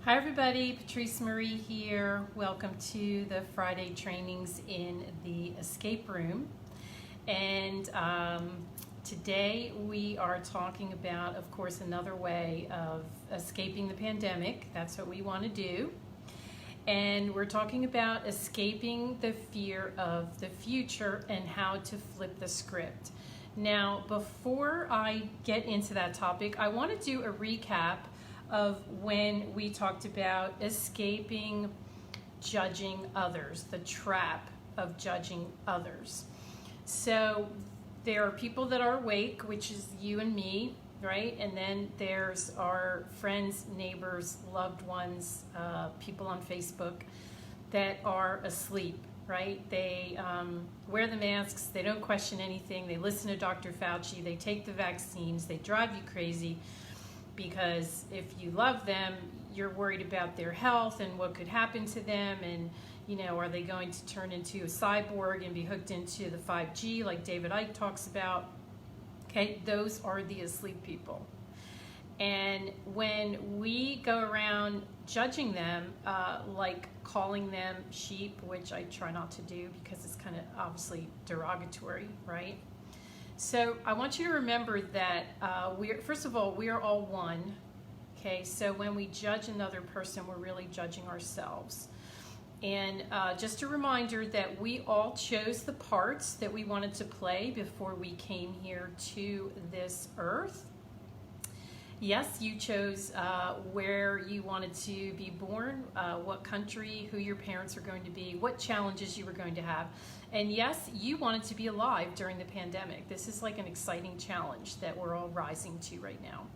Hi everybody, Patrice Marie here. Welcome to the Friday trainings in the escape room. And today we are talking about, of course, another way of escaping the pandemic. That's what we want to do. And we're talking about escaping the fear of the future and how to flip the script. Now, before I get into that topic, I want to do a recap of when we talked about escaping judging others, the trap of judging others. So there are people that are awake, which is you and me, right? And then there's our friends, neighbors, loved ones, people on Facebook that are asleep, right? They wear the masks, they don't question anything, they listen to Dr. Fauci, they take the vaccines, they drive you crazy. Because if you love them, you're worried about their health and what could happen to them, and are they going to turn into a cyborg and be hooked into the 5G like David Icke talks about? Okay, those are the asleep people. And when we go around judging them, like calling them sheep, which I try not to do because it's kind of obviously derogatory, right? So I want you to remember that first of all, we are all one. Okay, so when we judge another person, we're really judging ourselves. And just a reminder that we all chose the parts that we wanted to play before we came here to this earth. Yes, you chose where you wanted to be born, what country, who your parents are going to be, what challenges you were going to have. And yes, you wanted to be alive during the pandemic. This is like an exciting challenge that we're all rising to right now.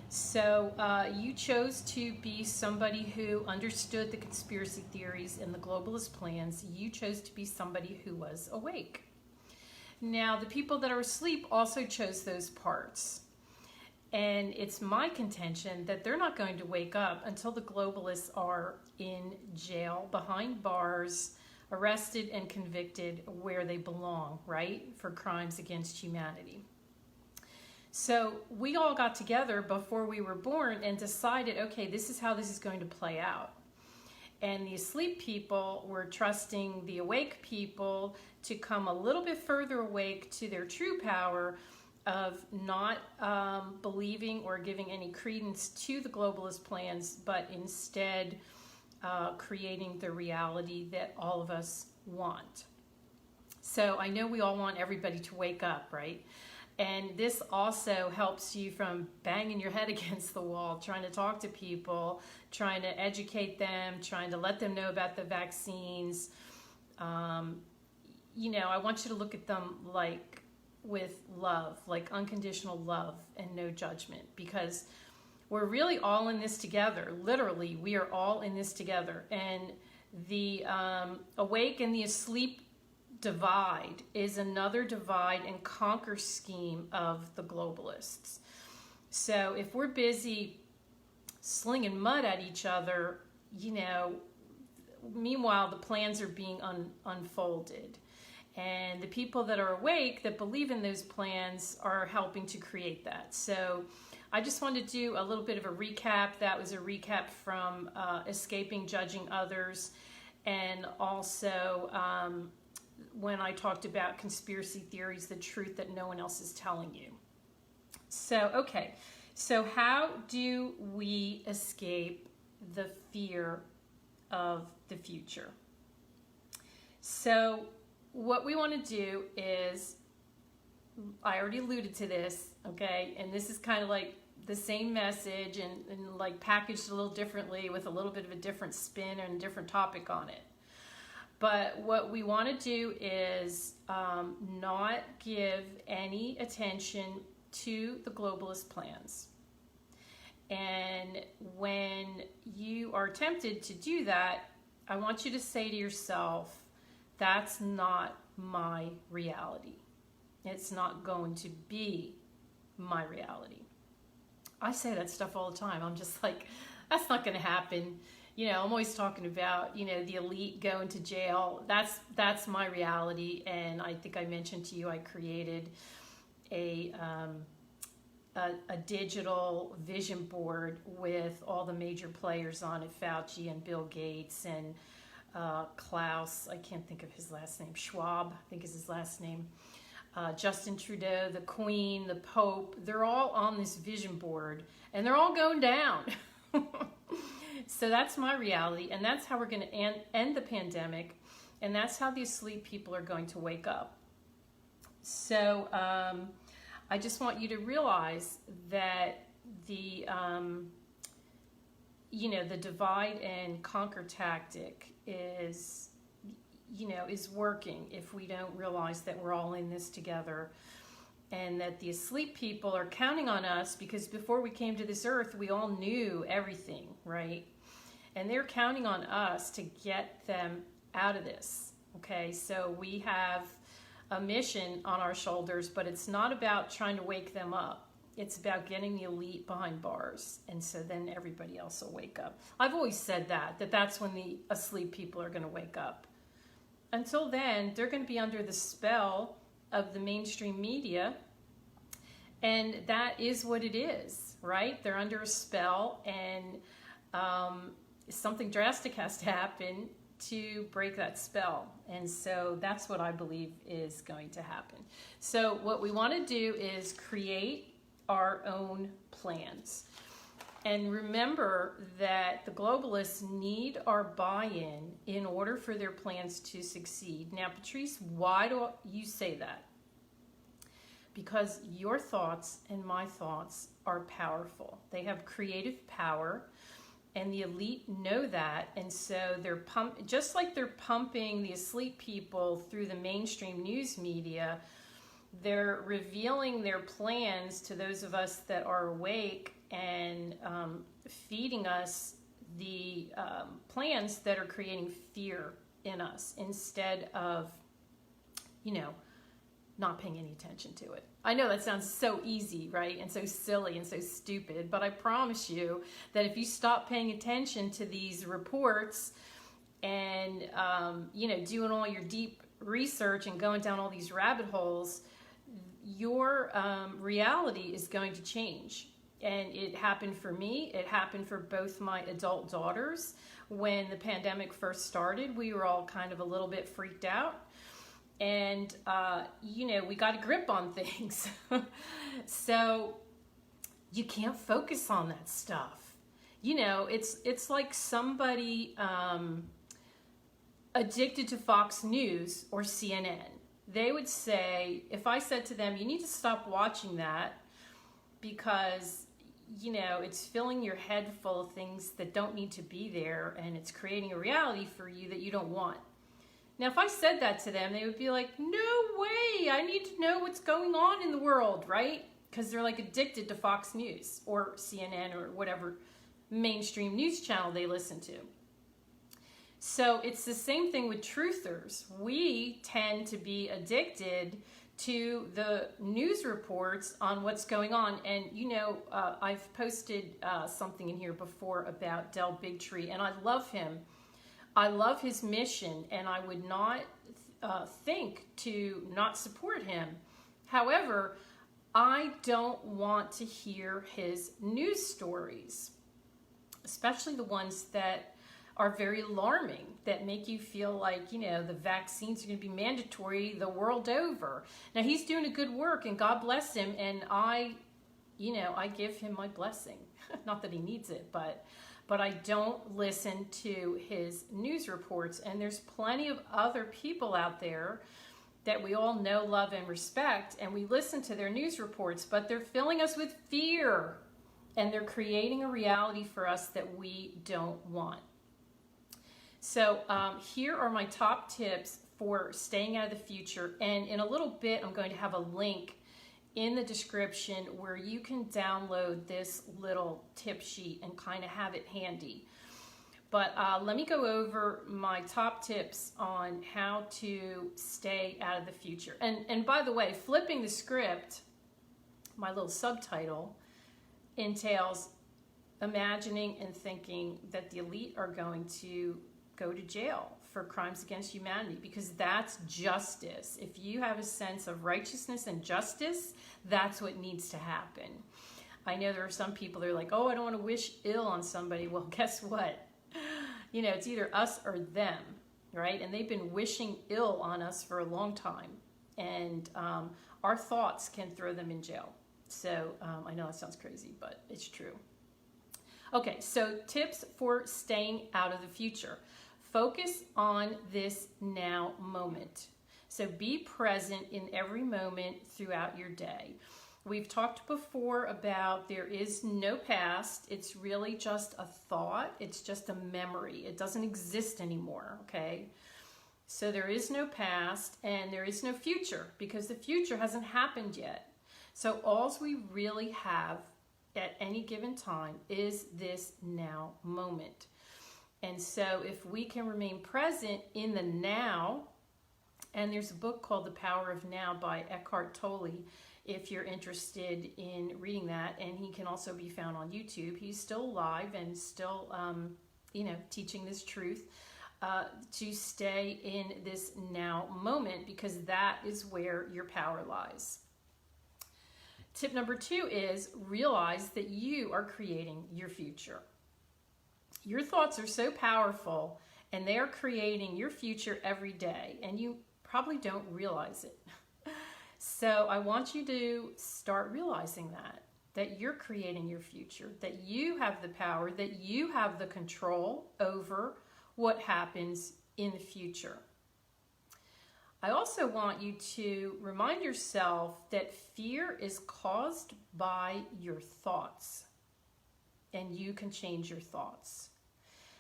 So you chose to be somebody who understood the conspiracy theories and the globalist plans. You chose to be somebody who was awake. Now, the people that are asleep also chose those parts. And it's my contention that they're not going to wake up until the globalists are in jail, behind bars, arrested and convicted where they belong, right? For crimes against humanity. So we all got together before we were born and decided, okay, this is how this is going to play out. And the asleep people were trusting the awake people to come a little bit further awake to their true power of not believing or giving any credence to the globalist plans, but instead creating the reality that all of us want. So I know we all want everybody to wake up, right? And this also helps you from banging your head against the wall, trying to talk to people, trying to educate them, trying to let them know about the vaccines. I want you to look at them like with love, like unconditional love and no judgment, because we're really all in this together. Literally, we are all in this together. And the awake and the asleep divide is another divide and conquer scheme of the globalists. So if we're busy slinging mud at each other, meanwhile the plans are being unfolded. And the people that are awake, that believe in those plans, are helping to create that. So I just wanted to do a little bit of a recap. That was a recap from Escaping Judging Others, and also when I talked about conspiracy theories, the truth that no one else is telling you. So, okay, so how do we escape the fear of the future? So what we want to do is, I already alluded to this, okay, and this is kind of like the same message and like packaged a little differently with a little bit of a different spin and a different topic on it. But what we want to do is not give any attention to the globalist plans. And when you are tempted to do that, I want you to say to yourself, that's not my reality. It's not going to be my reality. I say that stuff all the time. I'm just like, that's not going to happen. I'm always talking about, the elite going to jail. That's my reality. And I think I mentioned to you, I created a a digital vision board with all the major players on it, Fauci and Bill Gates and Klaus, I can't think of his last name, Schwab, I think is his last name, Justin Trudeau, the Queen, the Pope, they're all on this vision board and they're all going down. So that's my reality, and that's how we're going to end the pandemic, and that's how the asleep people are going to wake up. So I just want you to realize that the the divide and conquer tactic is working if we don't realize that we're all in this together, and that the asleep people are counting on us, because before we came to this earth, we all knew everything, right? And they're counting on us to get them out of this, okay? So we have a mission on our shoulders, but it's not about trying to wake them up. It's about getting the elite behind bars, and so then everybody else will wake up. I've always said that's when the asleep people are going to wake up. Until then, they're going to be under the spell of the mainstream media, and that is what it is, right? They're under a spell, and something drastic has to happen to break that spell. And so that's what I believe is going to happen. So what we want to do is create our own plans. And remember that the globalists need our buy-in in order for their plans to succeed. Now, Patrice, why do you say that? Because your thoughts and my thoughts are powerful. They have creative power, and the elite know that, and so they're just like they're pumping the asleep people through the mainstream news media, they're revealing their plans to those of us that are awake, and feeding us the plans that are creating fear in us instead of, not paying any attention to it. I know that sounds so easy, right? And so silly and so stupid, but I promise you that if you stop paying attention to these reports and, doing all your deep research and going down all these rabbit holes, your reality is going to change. And it happened for me. It happened for both my adult daughters. When the pandemic first started, we were all kind of a little bit freaked out. And, we got a grip on things. So you can't focus on that stuff. It's like somebody addicted to Fox News or CNN. They would say, if I said to them, you need to stop watching that because, it's filling your head full of things that don't need to be there, and it's creating a reality for you that you don't want. Now, if I said that to them, they would be like, no way, I need to know what's going on in the world, right? Because they're like addicted to Fox News or CNN or whatever mainstream news channel they listen to. So it's the same thing with truthers. We tend to be addicted to the news reports on what's going on. And, I've posted something in here before about Del Bigtree, and I love him. I love his mission, and I would not think to not support him. However, I don't want to hear his news stories, especially the ones that are very alarming, that make you feel like, the vaccines are going to be mandatory the world over. Now, he's doing a good work, and God bless him, and I give him my blessing. Not that he needs it, but I don't listen to his news reports. And there's plenty of other people out there that we all know, love, and respect, and we listen to their news reports, but they're filling us with fear, and they're creating a reality for us that we don't want. So here are my top tips for staying out of the future, and in a little bit I'm going to have a link in the description where you can download this little tip sheet and kind of have it handy. But let me go over my top tips on how to stay out of the future. And by the way, flipping the script, my little subtitle, entails imagining and thinking that the elite are going to go to jail for crimes against humanity, because that's justice. If you have a sense of righteousness and justice, that's what needs to happen. I know there are some people that are like, oh, I don't want to wish ill on somebody. Well, guess what? You know, it's either us or them, right? And they've been wishing ill on us for a long time. And our thoughts can throw them in jail. So I know that sounds crazy, but it's true. Okay, so tips for staying out of the future. Focus on this now moment. So be present in every moment throughout your day. We've talked before about there is no past. It's really just a thought. It's just a memory. It doesn't exist anymore, okay? So there is no past and there is no future, because the future hasn't happened yet. So all we really have at any given time is this now moment. And so if we can remain present in the now, and there's a book called The Power of Now by Eckhart Tolle, if you're interested in reading that, and he can also be found on YouTube. He's still alive and still, teaching this truth, to stay in this now moment, because that is where your power lies. Tip number 2 is realize that you are creating your future. Your thoughts are so powerful, and they are creating your future every day, and you probably don't realize it. So I want you to start realizing that you're creating your future, that you have the power, that you have the control over what happens in the future. I also want you to remind yourself that fear is caused by your thoughts, and you can change your thoughts.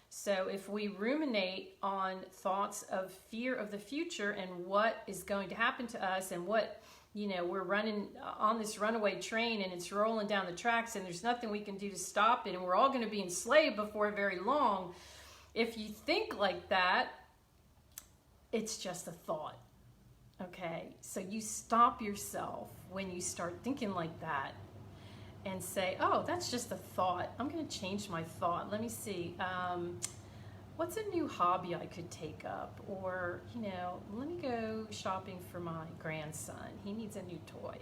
So if we ruminate on thoughts of fear of the future and what is going to happen to us, and what, we're running on this runaway train and it's rolling down the tracks and there's nothing we can do to stop it, and we're all going to be enslaved before very long. If you think like that, it's just a thought. Okay, so you stop yourself when you start thinking like that and say, oh, that's just a thought. I'm going to change my thought. Let me see. What's a new hobby I could take up? Or, let me go shopping for my grandson. He needs a new toy.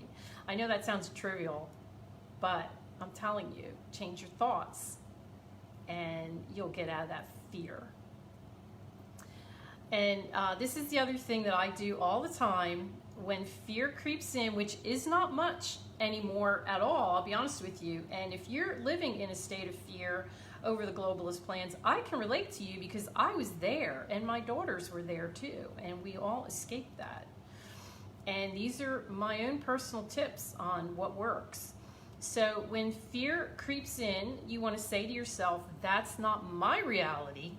I know that sounds trivial, but I'm telling you, change your thoughts and you'll get out of that fear. And this is the other thing that I do all the time when fear creeps in, which is not much anymore at all, I'll be honest with you. And if you're living in a state of fear over the globalist plans, I can relate to you, because I was there and my daughters were there too, and we all escaped that. And these are my own personal tips on what works. So when fear creeps in, you want to say to yourself, that's not my reality.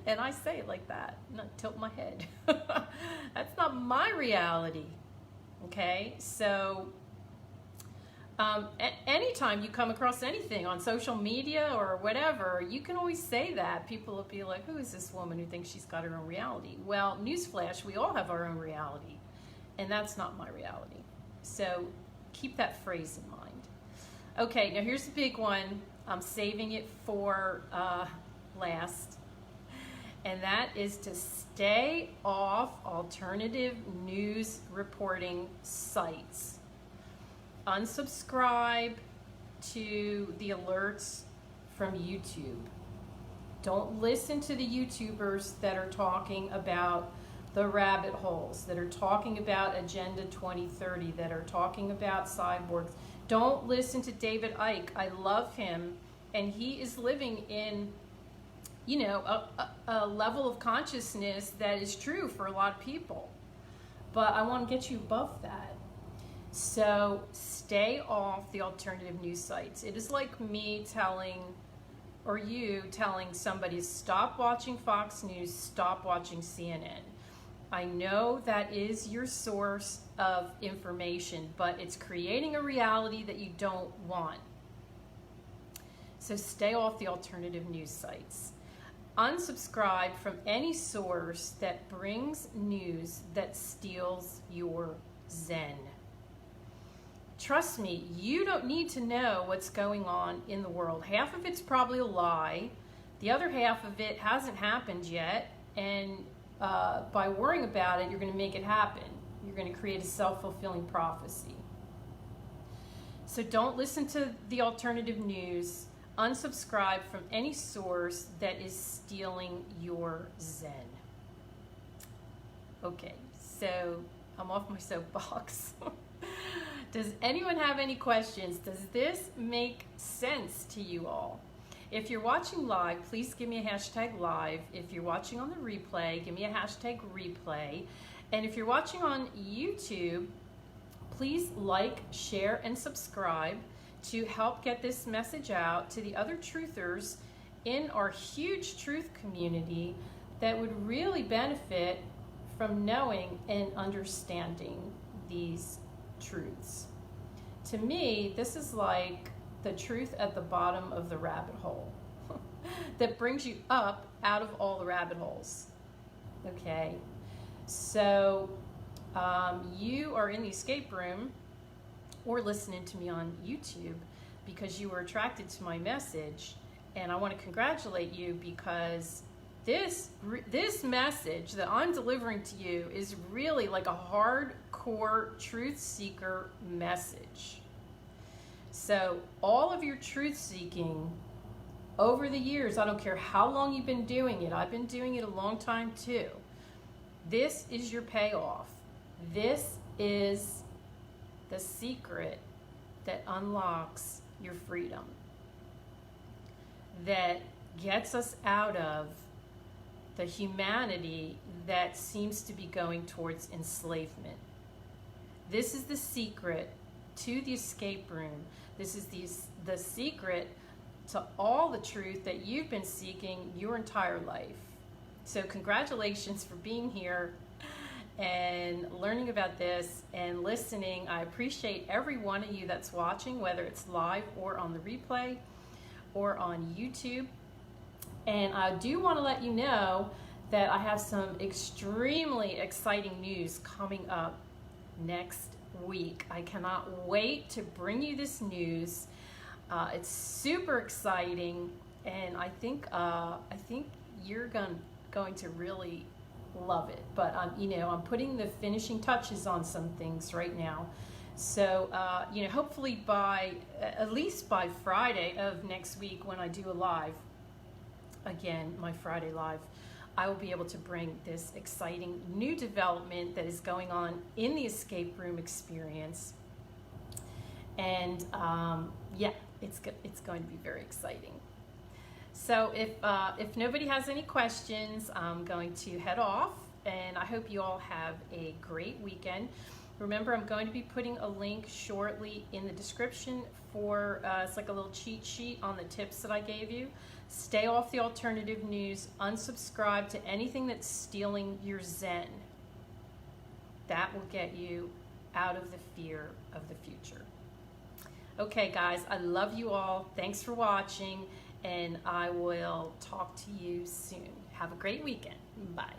And I say it like that, not tilt my head. That's not my reality. Okay, so anytime you come across anything on social media or whatever, you can always say that. People will be like, who is this woman who thinks she's got her own reality? Well, newsflash, we all have our own reality, and that's not my reality. So keep that phrase in mind. Okay, now here's the big one. I'm saving it for last. And that is to stay off alternative news reporting sites. Unsubscribe to the alerts from YouTube. Don't listen to the YouTubers that are talking about the rabbit holes, that are talking about Agenda 2030, that are talking about cyborgs. Don't listen to David Icke. I love him, and he is living in a level of consciousness that is true for a lot of people. But I want to get you above that. So stay off the alternative news sites. It is like me telling somebody, stop watching Fox News, stop watching CNN. I know that is your source of information, but it's creating a reality that you don't want. So stay off the alternative news sites. Unsubscribe from any source that brings news that steals your zen. Trust me, you don't need to know what's going on in the world. Half of it's probably a lie, The other half of it hasn't happened yet, and by worrying about it, you're going to make it happen. You're going to create a self-fulfilling prophecy. So don't listen to the alternative news. Unsubscribe from any source that is stealing your Zen. Okay, so I'm off my soapbox. Does anyone have any questions? Does this make sense to you all? If you're watching live, please give me a hashtag live. If you're watching on the replay, give me a hashtag replay. And if you're watching on YouTube, please like, share, and subscribe to help get this message out to the other truthers in our huge truth community that would really benefit from knowing and understanding these truths. To me, this is like the truth at the bottom of the rabbit hole that brings you up out of all the rabbit holes. Okay, so you are in the escape room or listening to me on YouTube because you were attracted to my message, and I want to congratulate you because this message that I'm delivering to you is really like a hardcore truth seeker message. So all of your truth seeking over the years, I don't care how long you've been doing it, I've been doing it a long time too. This is your payoff. This is the secret that unlocks your freedom, that gets us out of the humanity that seems to be going towards enslavement. This is the secret to the escape room. This is the secret to all the truth that you've been seeking your entire life. So congratulations for being here and learning about this and listening. I appreciate every one of you that's watching, whether it's live or on the replay or on YouTube. And I do want to let you know that I have some extremely exciting news coming up next week. I cannot wait to bring you this news. It's super exciting, and I think you're going to really love it. But I'm putting the finishing touches on some things right now. So hopefully at least by Friday of next week, when I do a live again, my Friday live, I will be able to bring this exciting new development that is going on in the escape room experience. And it's going to be very exciting. So if nobody has any questions, I'm going to head off, and I hope you all have a great weekend. Remember, I'm going to be putting a link shortly in the description for, it's like a little cheat sheet on the tips that I gave you. Stay off the alternative news. Unsubscribe to anything that's stealing your Zen. That will get you out of the fear of the future. Okay, guys, I love you all. Thanks for watching, and I will talk to you soon. Have a great weekend. Bye.